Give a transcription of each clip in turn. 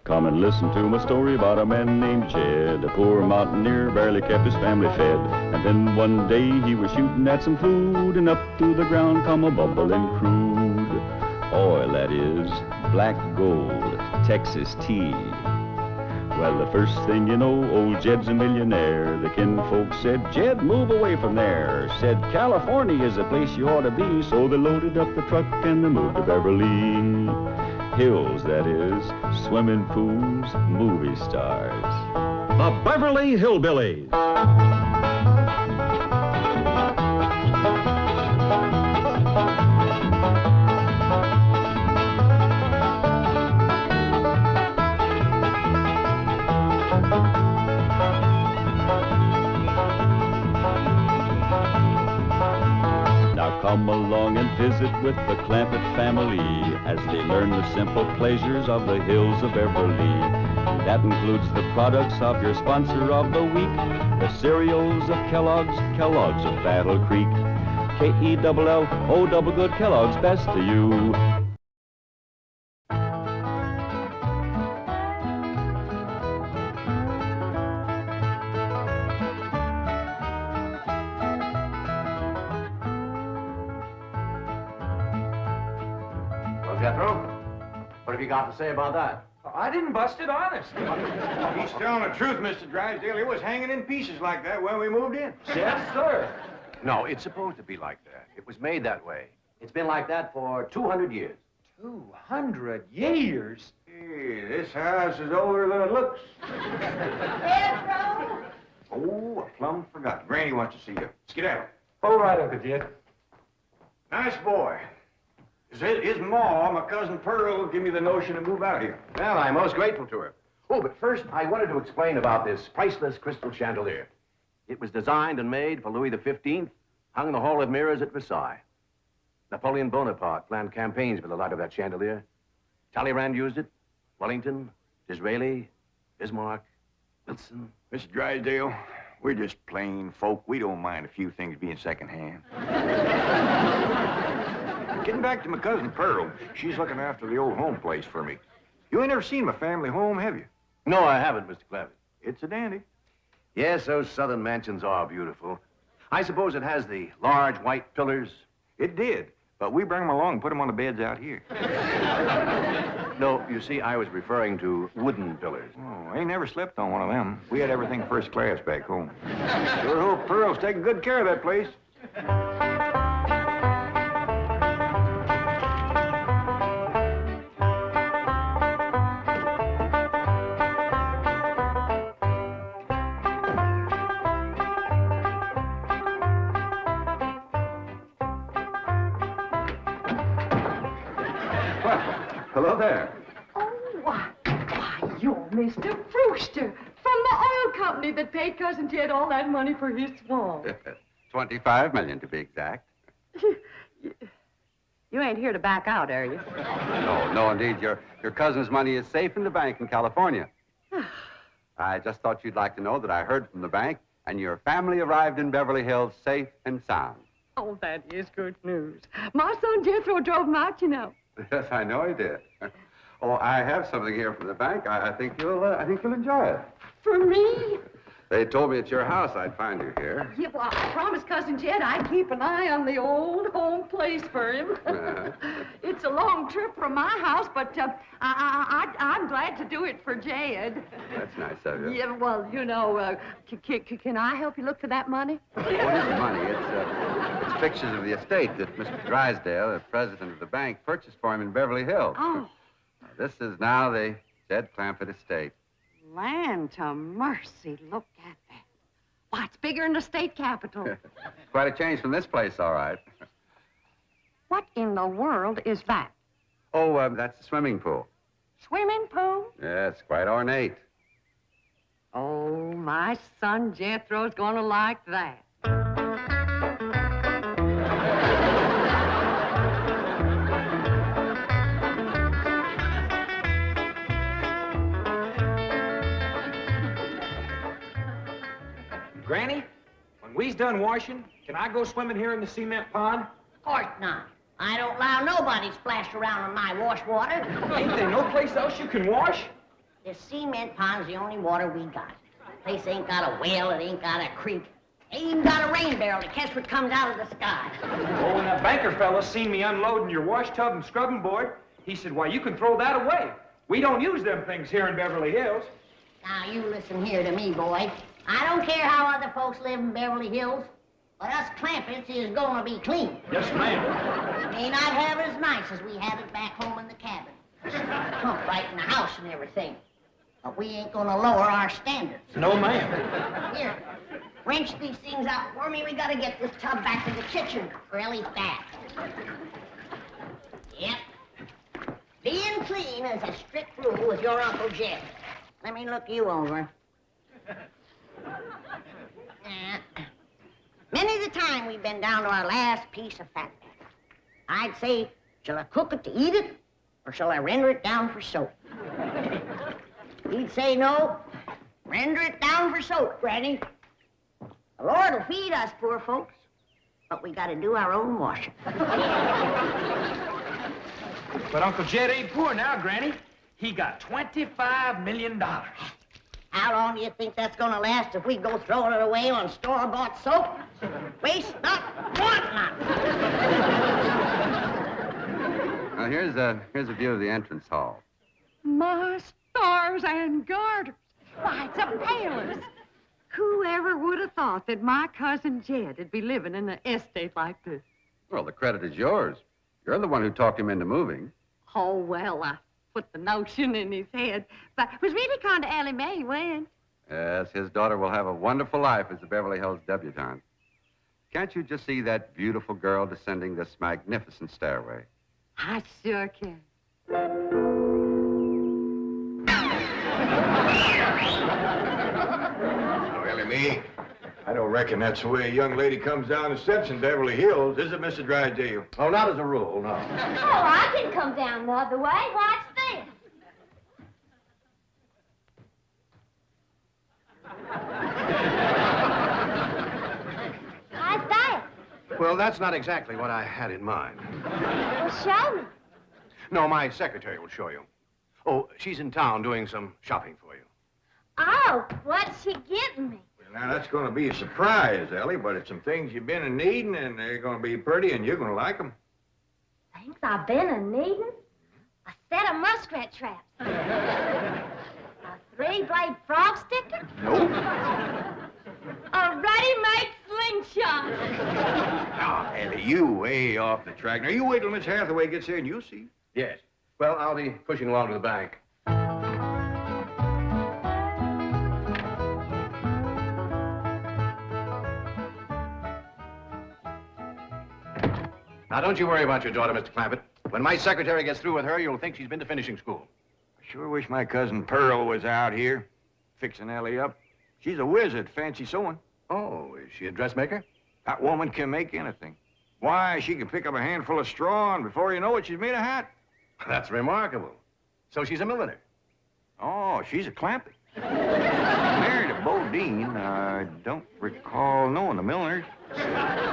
Come and listen to my story about a man named Jed. A poor mountaineer, barely kept his family fed. And then one day he was shooting at some food, and up through the ground come a bubbling crude oil, that is, black gold, Texas tea. Well, the first thing you know, old Jed's a millionaire. The kinfolk said, Jed, move away from there. Said, California is the place you ought to be. So they loaded up the truck and they moved to Beverly Hills, that is, swimming pools, movie stars. The Beverly Hillbillies. Come along and visit with the Clampett family as they learn the simple pleasures of the hills of Beverly. That includes the products of your sponsor of the week, the cereals of Kellogg's, Kellogg's of Battle Creek. K-E-double-L-O double good Kellogg's, best to you. Jethro, what have you got to say about that? I didn't bust it, honest. He's telling the truth, Mr. Drysdale. It was hanging in pieces like that when we moved in. Yes, sir. No, it's supposed to be like that. It was made that way. It's been like that for 200 years. 200 years? Hey, this house is older than it looks. Jethro! Oh, I plumb forgot. Granny wants to see you. Skedaddle. All right, Uncle Jed. Nice boy. His ma, my cousin Pearl, give me the notion to move out here. Well, I'm most grateful to her. Oh, but first, I wanted to explain about this priceless crystal chandelier. It was designed and made for Louis XV, hung in the Hall of Mirrors at Versailles. Napoleon Bonaparte planned campaigns with the light of that chandelier. Talleyrand used it. Wellington, Disraeli, Bismarck, Wilson. Mr. Drysdale, we're just plain folk. We don't mind a few things being secondhand. Getting back to my cousin Pearl, she's looking after the old home place for me. You ain't never seen my family home, have you? No, I haven't, Mr. Clampett. It's a dandy. Yes, those southern mansions are beautiful. I suppose it has the large white pillars. It did, but we bring them along and put them on the beds out here. No, you see, I was referring to wooden pillars. Oh, I ain't never slept on one of them. We had everything first class back home. Sure hope Pearl's taking good care of that place. Hello there. Oh, why, you're Mr. Brewster from the oil company that paid Cousin Jed all that money for his swamp. 25 million to be exact. You ain't here to back out, are you? No, indeed. Your cousin's money is safe in the bank in California. I just thought you'd like to know that I heard from the bank, and your family arrived in Beverly Hills safe and sound. Oh, that is good news. My son Jethro drove him out, you know. Yes, I know he did. Oh, I have something here from the bank. I think you'll enjoy it. For me? They told me at your house I'd find you here. Yeah, well, I promised Cousin Jed I'd keep an eye on the old home place for him. It's a long trip from my house, but I'm glad to do it for Jed. That's nice of you. Yeah, well, you know, can I help you look for that money? What is the money? It's pictures of the estate that Mr. Drysdale, the president of the bank, purchased for him in Beverly Hills. Oh. This is now the Jed Clampett estate. Land to mercy, look at that. Why, it's bigger than the state capitol. Quite a change from this place, all right. What in the world is that? Oh, that's the swimming pool. Swimming pool? Yeah, it's quite ornate. Oh, my son Jethro's gonna like that. Granny, when we's done washing, can I go swimming here in the cement pond? Of course not. I don't allow nobody splash around in my wash water. Ain't there no place else you can wash? This cement pond's the only water we got. Place ain't got a well, it ain't got a creek. Ain't even got a rain barrel to catch what comes out of the sky. Oh, when that banker fella seen me unloading your wash tub and scrubbing board, he said, why, you can throw that away. We don't use them things here in Beverly Hills. Now, you listen here to me, boy. I don't care how other folks live in Beverly Hills, but us Clampetts is gonna be clean. Yes, ma'am. May not have it as nice as we have it back home in the cabin. Pump right in the house and everything. But we ain't gonna lower our standards. No, ma'am. Here, wrench these things out for me. We gotta get this tub back to the kitchen really fast. Yep. Being clean is a strict rule with your Uncle Jed. Let me look you over. Many the time we've been down to our last piece of fat. I'd say, shall I cook it to eat it, or shall I render it down for soap? He'd say, no, render it down for soap, Granny. The Lord will feed us poor folks, but we gotta do our own washing. But Uncle Jed ain't poor now, Granny. He got $25 million. How long do you think that's gonna last if we go throwing it away on store-bought soap? Waste not, want not. Now, here's a view of the entrance hall. My stars and garters. Why, it's a palace. Whoever would have thought that my cousin Jed would be living in an estate like this? Well, the credit is yours. You're the one who talked him into moving. Oh, well, I put the notion in his head, but it was really kind of Ellie Mae went. Yes, his daughter will have a wonderful life as a Beverly Hills debutante. Can't you just see that beautiful girl descending this magnificent stairway? I sure can. Oh, Ellie Mae, I don't reckon that's the way a young lady comes down the steps in Beverly Hills, is it, Mr. Drysdale? Oh, not as a rule, no. Oh, I can come down the other way. Watch this. How's that? Well, that's not exactly what I had in mind. Well, show me. No, my secretary will show you. Oh, she's in town doing some shopping for you. Oh, what's she getting me? Well, now, that's going to be a surprise, Ellie, but it's some things you've been needing, and they're going to be pretty, and you're going to like them. Things I've been a-needing? A set of muskrat traps. A three-blade frog sticker? Nope. A ready-made slingshot. Now, Ellie, you way off the track. Now, you wait till Miss Hathaway gets here, and you'll see. Yes. Well, I'll be pushing along to the bank. Now, don't you worry about your daughter, Mr. Clampett. When my secretary gets through with her, you'll think she's been to finishing school. I sure wish my cousin Pearl was out here, fixing Ellie up. She's a whiz at fancy sewing. Oh, is she a dressmaker? That woman can make anything. Why, she can pick up a handful of straw, and before you know it, she's made a hat. That's remarkable. So she's a milliner. Oh, she's a Clampett. Married a Bodine. I don't recall knowing the milliners.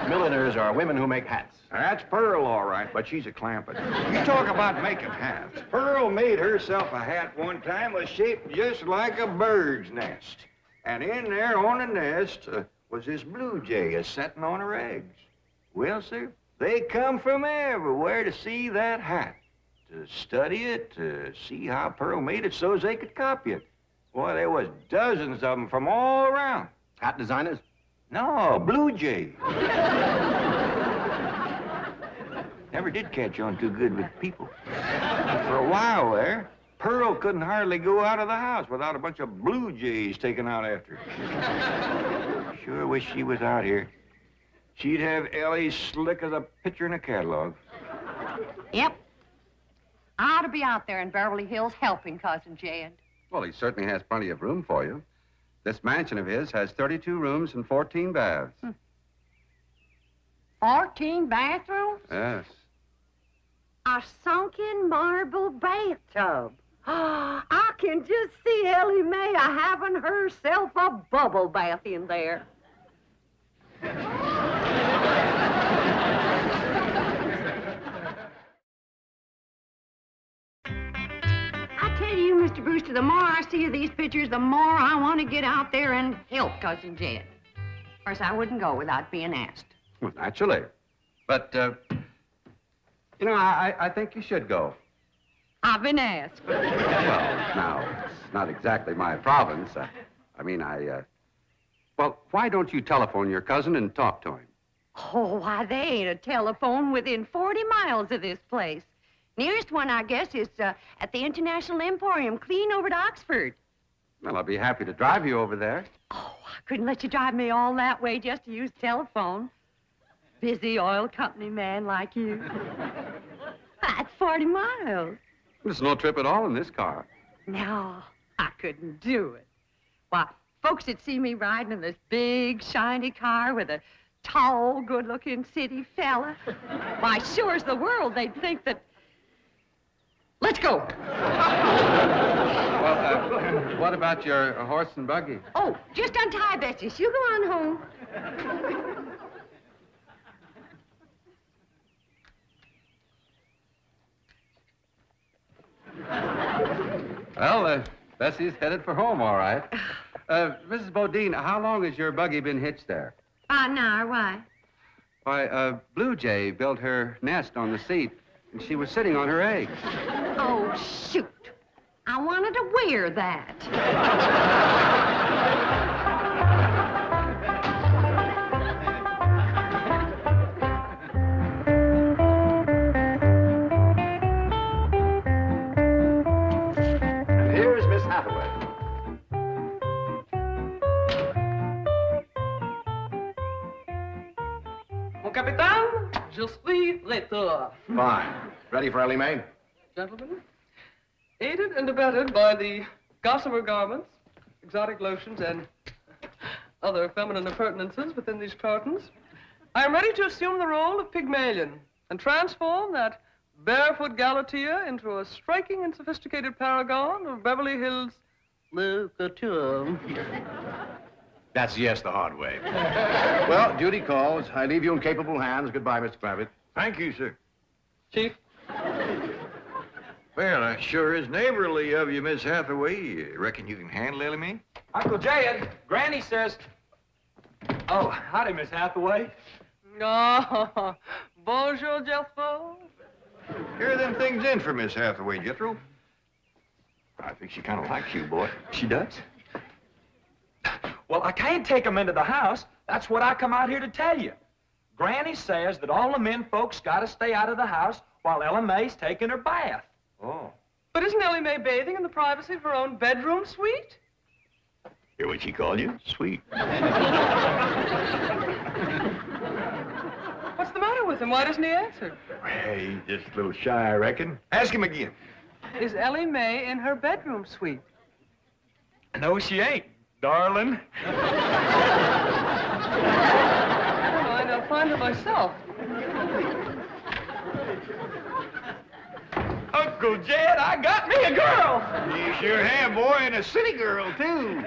Milliners are women who make hats. That's Pearl, all right, but she's a Clampett. You talk about making hats. Pearl made herself a hat one time was shaped just like a bird's nest. And in there on the nest was this blue jay a-setting on her eggs. Well, sir, they come from everywhere to see that hat, to study it, to see how Pearl made it so as they could copy it. Boy, there was dozens of them from all around. Hat designers? No, blue jay. Never did catch on too good with people. For a while there, Pearl couldn't hardly go out of the house without a bunch of blue jays taken out after her. Sure wish she was out here. She'd have Ellie slick as a picture in a catalog. Yep. I ought to be out there in Beverly Hills helping Cousin Jed. Well, he certainly has plenty of room for you. This mansion of his has 32 rooms and 14 baths. 14 bathrooms? Yes. A sunken marble bathtub. I can just see Ellie Mae having herself a bubble bath in there. I tell you, Mr. Mr. Brewster, the more I see of these pictures, the more I want to get out there and help Cousin Jed. Of course, I wouldn't go without being asked. Well, naturally. But, you know, I think you should go. I've been asked. Well, now, it's not exactly my province. Well, why don't you telephone your cousin and talk to him? Oh, why, they ain't a telephone within 40 miles of this place. Nearest one, I guess, is at the International Emporium, clean over to Oxford. Well, I'll be happy to drive you over there. Oh, I couldn't let you drive me all that way just to use telephone. Busy oil company man like you. That's 40 miles. There's no trip at all in this car. No, I couldn't do it. Why, folks that see me riding in this big, shiny car with a tall, good-looking city fella, why, sure as the world, they'd think that... Let's go. Well, what about your horse and buggy? Oh, just untie Betsy. You go on home. Well, Bessie's headed for home, all right. Mrs. Bodine, how long has your buggy been hitched there? About an hour. Why? Why, Blue Jay built her nest on the seat, and she was sitting on her eggs. Oh, shoot. I wanted to wear that. And here's Miss Hathaway. Mon capitaine, je suis retour. Fine. Ready for Ellie Mae? Gentlemen, aided and abetted by the gossamer garments, exotic lotions, and other feminine appurtenances within these cartons, I am ready to assume the role of Pygmalion and transform that barefoot Galatea into a striking and sophisticated paragon of Beverly Hills literature. That's yes the hard way. Well, duty calls. I leave you in capable hands. Goodbye, Mr. Kravitz. Thank you, sir. Chief? Well, that sure is neighborly of you, Miss Hathaway. Reckon you can handle Ellie Mae? Uncle Jed, Granny says... Oh, howdy, Miss Hathaway. Oh, bonjour, Jethro. Here are them things in for Miss Hathaway, Jethro. I think she kind of likes you, boy. She does? Well, I can't take them into the house. That's what I come out here to tell you. Granny says that all the men folks got to stay out of the house while Ella Mae's taking her bath. Oh. But isn't Ellie Mae bathing in the privacy of her own bedroom suite? Hear what she called you? Sweet. What's the matter with him? Why doesn't he answer? Well, he's just a little shy, I reckon. Ask him again. Is Ellie Mae in her bedroom suite? No, she ain't, darling. I'll find her myself. Uncle Jed, I got me a girl. You sure have, boy, and a city girl, too.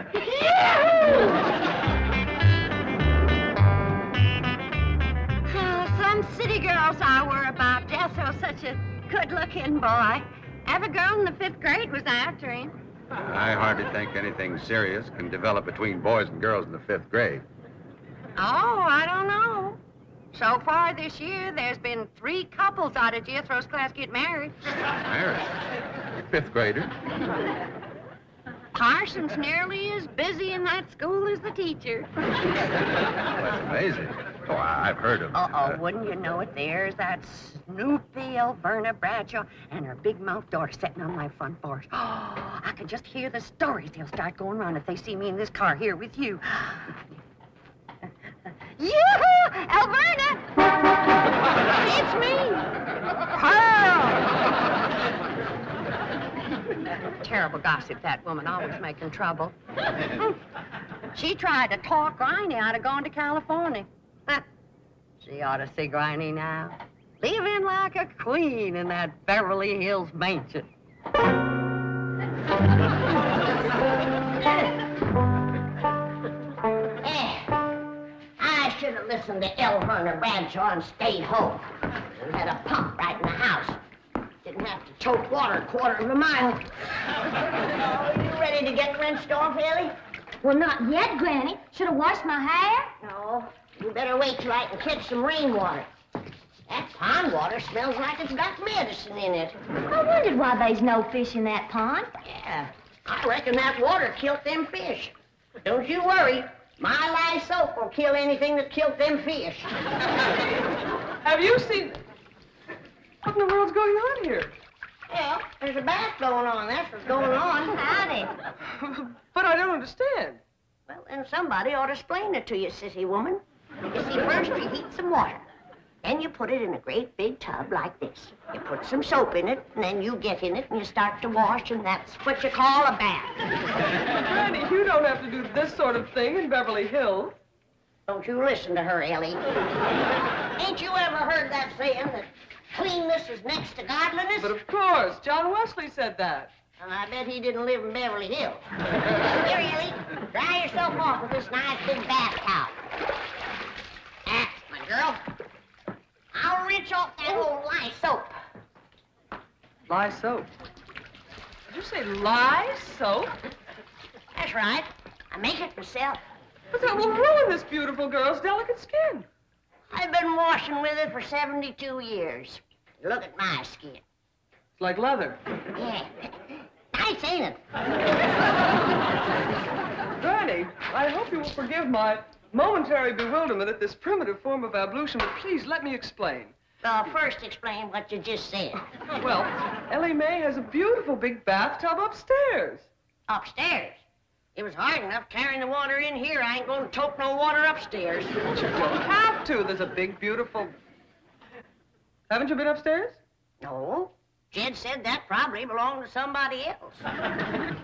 Some city girls I were about. Jethro's such a good-looking boy. Every girl in the 5th grade was after him. I hardly think anything serious can develop between boys and girls in the 5th grade. Oh, I don't know. So far this year, there's been 3 couples out of Jethro's class get married. Married? 5th grader? Parson's nearly as busy in that school as the teacher. That's amazing. Oh, I've heard of it. Wouldn't you know it? There's that Snoopy Alverna Bradshaw and her big mouth daughter sitting on my front porch. Oh, I can just hear the stories they'll start going around if they see me in this car here with you. Yoo-hoo! Alverna! It's me! Pearl! Terrible gossip, that woman, always making trouble. She tried to talk Granny out of going to California. She ought to see Granny now. Living like a queen in that Beverly Hills mansion. I should have listened to Alverna Bradshaw and stayed home. And had a pump right in the house. Didn't have to tote water a quarter of a mile. ready to get rinsed off, Ellie? Well, not yet, Granny. Should have washed my hair. No. You better wait till I can catch some rainwater. That pond water smells like it's got medicine in it. I wondered why there's no fish in that pond. Yeah, I reckon that water killed them fish. But don't you worry. My lye soap will kill anything that killed them fish. Have you seen... What in the world's going on here? Well, there's a bath going on. That's what's going on. Howdy. But I don't understand. Well, then somebody ought to explain it to you, sissy woman. You see, first you heat some water. Then you put it in a great big tub like this. You put some soap in it, and then you get in it, and you start to wash, and that's what you call a bath. Granny, you don't have to do this sort of thing in Beverly Hills. Don't you listen to her, Ellie. Ain't you ever heard that saying that cleanness is next to godliness? But of course, John Wesley said that. And I bet he didn't live in Beverly Hills. Here, Ellie, dry yourself off with this nice big bath towel. Ah, my girl. I'll rinse off that old lye soap. Lye soap. Did you say lye soap? That's right. I make it myself. But that will ruin this beautiful girl's delicate skin. I've been washing with it for 72 years. Look at my skin. It's like leather. Yeah. Nice, ain't it? Granny, I hope you will forgive my momentary bewilderment at this primitive form of ablution, but please let me explain. Well, first explain what you just said. Well, Ellie Mae has a beautiful big bathtub upstairs. Upstairs? It was hard enough carrying the water in here. I ain't going to tote no water upstairs. You don't have to. There's a big, beautiful... Haven't you been upstairs? No. Jed said that probably belonged to somebody else.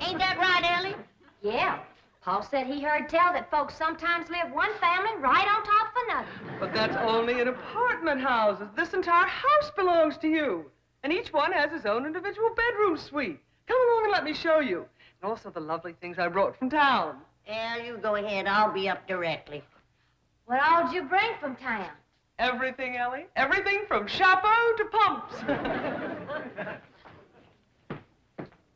Ain't that right, Ellie? Yeah. Paul said he heard tell that folks sometimes live one family right on top of another. But that's only in apartment houses. This entire house belongs to you. And each one has his own individual bedroom suite. Come along and let me show you. And also the lovely things I brought from town. Yeah, you go ahead. I'll be up directly. What all did you bring from town? Everything, Ellie. Everything from chapeau to pumps.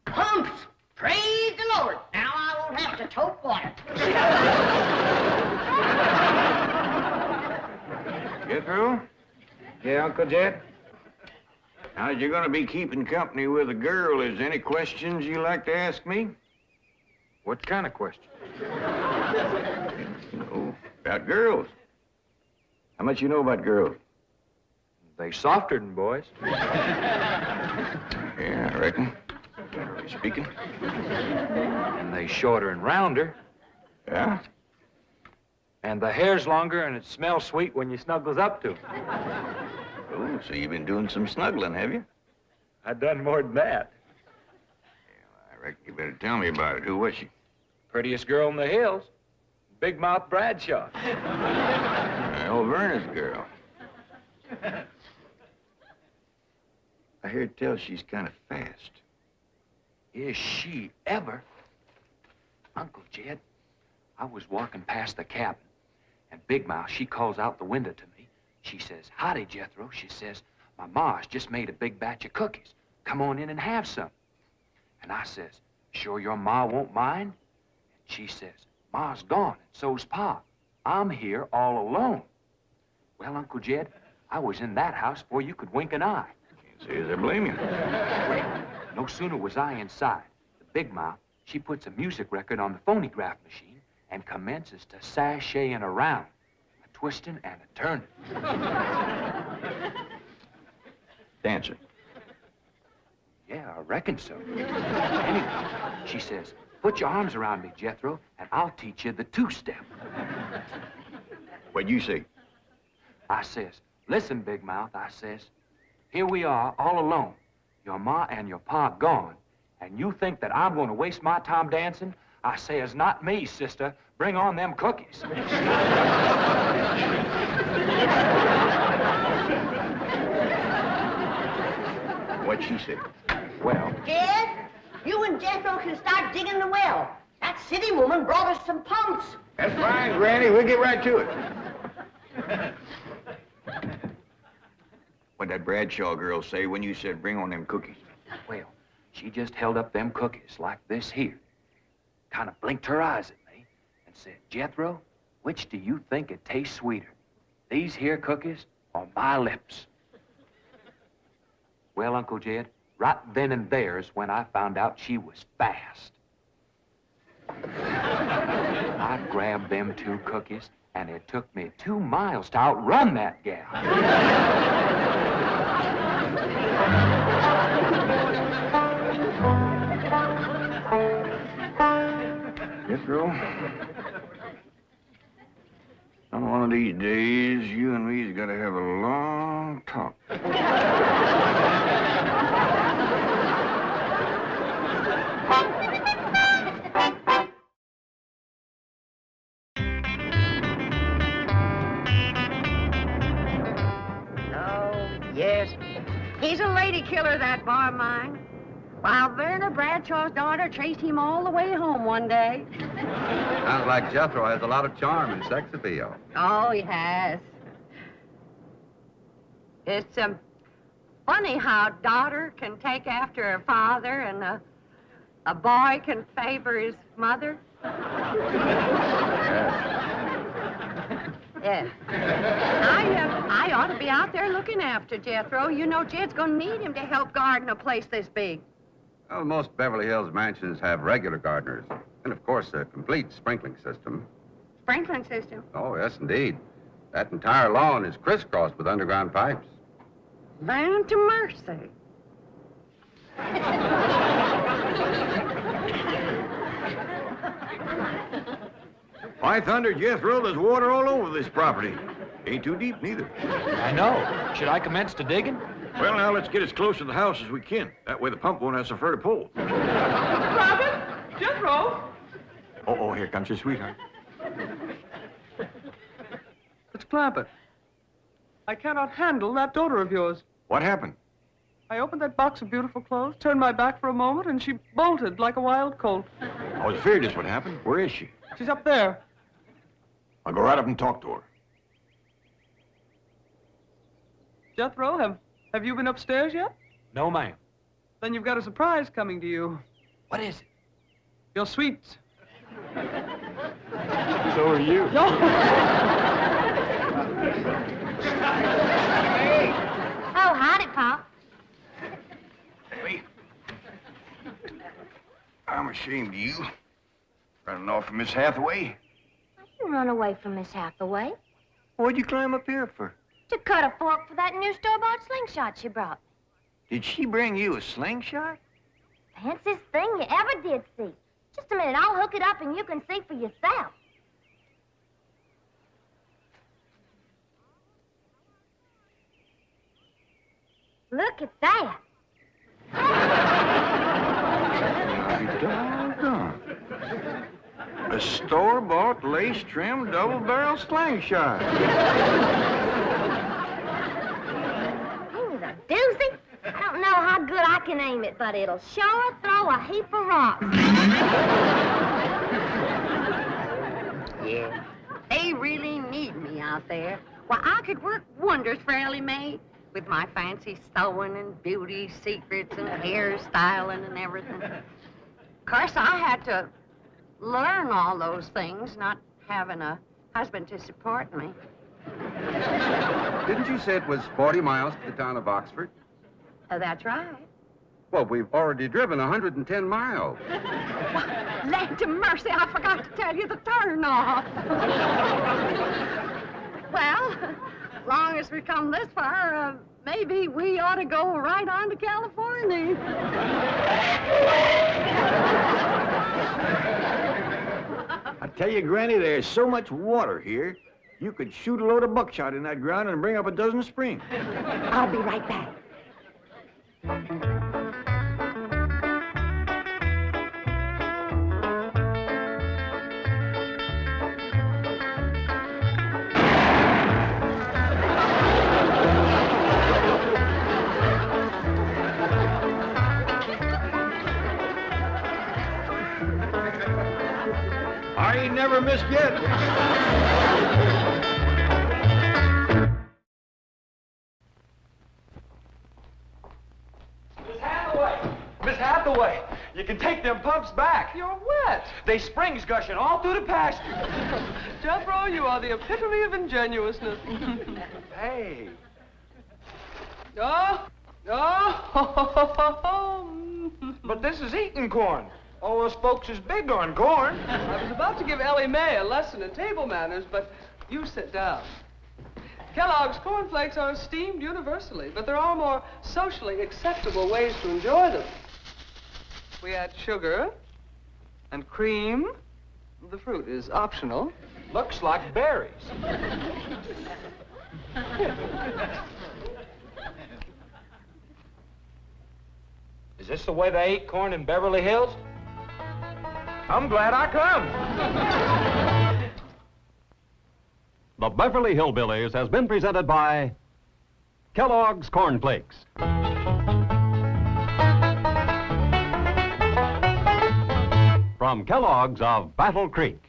Pumps! Praise the Lord. Now I won't have to tote water. Jethro? Yeah, Uncle Jed? Now, you're going to be keeping company with a girl. Is there any questions you like to ask me? What kind of question? Oh, about girls. How much you know about girls? They softer than boys. Yeah, I reckon. Generally speaking. And they shorter and rounder. Yeah? And the hair's longer and it smells sweet when you snuggles up to 'em. Oh, so you've been doing some snuggling, have you? I done more than that. I reckon you better tell me about it. Who was she? Prettiest girl in the hills. Big Mouth Bradshaw. Old Verna's girl. I hear tell she's kind of fast. Is she ever? Uncle Jed, I was walking past the cabin, and Big Mouth, she calls out the window to me. She says, "Howdy, Jethro." She says, "My ma's just made a big batch of cookies. Come on in and have some." And I says, "Sure your ma won't mind?" And she says, "Ma's gone, and so's Pa. I'm here all alone." Well, Uncle Jed, I was in that house before you could wink an eye. Can't say as I blame you. Well, no sooner was I inside, the Big Mouth, she puts a music record on the phonograph machine and commences to sashaying around, a twisting and a turning. Dancing. Yeah, I reckon so. Anyway, she says, "Put your arms around me, Jethro, and I'll teach you the two-step." What'd you say? I says, "Listen, Big Mouth," I says, "here we are all alone. Your ma and your pa gone, and you think that I'm going to waste my time dancing?" I says, "Not me, sister. Bring on them cookies." What'd she say? Well, Jed, you and Jethro can start digging the well. That city woman brought us some pumps. That's fine, Granny. We'll get right to it. What'd that Bradshaw girl say when you said bring on them cookies? well, she just held up them cookies like this here. kind of blinked her eyes at me and said, Jethro, which do you think it tastes sweeter, these here cookies or my lips? Well, Uncle Jed, right then and there is when I found out she was fast. I grabbed them 2 cookies, and it took me 2 miles to outrun that gal. Jethro, on one of these days, you and me's got to have a long talk. Yes, he's a lady killer, that bar of mine. While Werner Bradshaw's daughter traced him all the way home one day. Sounds like Jethro has a lot of charm and sex appeal. Oh, he has. It's funny how a daughter can take after her father and a boy can favor his mother. Yes. I ought to be out there looking after Jethro. You know, Jed's going to need him to help garden a place this big. Well, most Beverly Hills mansions have regular gardeners. And, of course, a complete sprinkling system. Sprinkling system? Oh, yes, indeed. That entire lawn is crisscrossed with underground pipes. Land to mercy. By thunder, Jethro, there's water all over this property. Ain't too deep, neither. I know. Should I commence to digging? Well, now, let's get as close to the house as we can. That way the pump won't have so far to pull. Clampett? Jethro? Oh, here comes your sweetheart. It's Clampett. I cannot handle that daughter of yours. What happened? I opened that box of beautiful clothes, turned my back for a moment, and she bolted like a wild colt. I was afraid this would happen. Where is she? She's up there. I'll go right up and talk to her. Jethro, have you been upstairs yet? No, ma'am. Then you've got a surprise coming to you. What is it? Your sweets. So are you. No. Oh, howdy, Pop. Hey. I'm ashamed of you. Running off from Miss Hathaway. I didn't run away from Miss Hathaway. What'd you climb up here for? To cut a fork for that new store-bought slingshot she brought me. Did she bring you a slingshot? Fanciest thing you ever did see. Just a minute, I'll hook it up and you can see for yourself. Look at that. Doggone. A store-bought, lace-trimmed, double-barrel slingshot. Ain't it a doozy? I don't know how good I can aim it, but it'll sure throw a heap of rocks. Yeah. They really need me out there. Why, I could work wonders for Ellie Mae with my fancy sewing and beauty secrets and hairstyling and everything. Of course, I had to learn all those things, not having a husband to support me. Didn't you say it was 40 miles to the town of Oxford? That's right. Well, we've already driven 110 miles. Land to mercy, I forgot to tell you the turn-off. Well, as long as we come this far, maybe we ought to go right on to California. I tell you, Granny, there's so much water here, you could shoot a load of buckshot in that ground and bring up a dozen springs. I'll be right back. I ain't never missed yet. Miss Hathaway! Miss Hathaway! You can take them pumps back. Jack, you're wet. They springs gushing all through the pasture. Jethro, you are the epitome of ingenuousness. Hey. Oh. But this is eating corn. All us folks is big on corn. I was about to give Ellie Mae a lesson in table manners, but you sit down. Kellogg's cornflakes are esteemed universally, but there are more socially acceptable ways to enjoy them. We add sugar and cream. The fruit is optional. Looks like berries. Is this the way they eat corn in Beverly Hills? I'm glad I come. The Beverly Hillbillies has been presented by Kellogg's Corn Flakes. From Kellogg's of Battle Creek.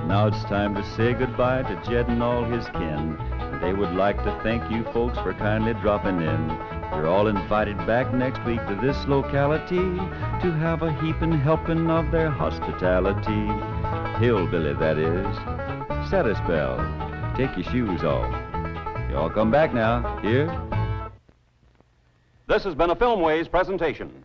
Now it's time to say goodbye to Jed and all his kin. They would like to thank you folks for kindly dropping in. You're all invited back next week to this locality to have a heaping helping of their hospitality. Hillbilly, that is. Set a spell. Take your shoes off. You all come back now. Here? This has been a Filmways presentation.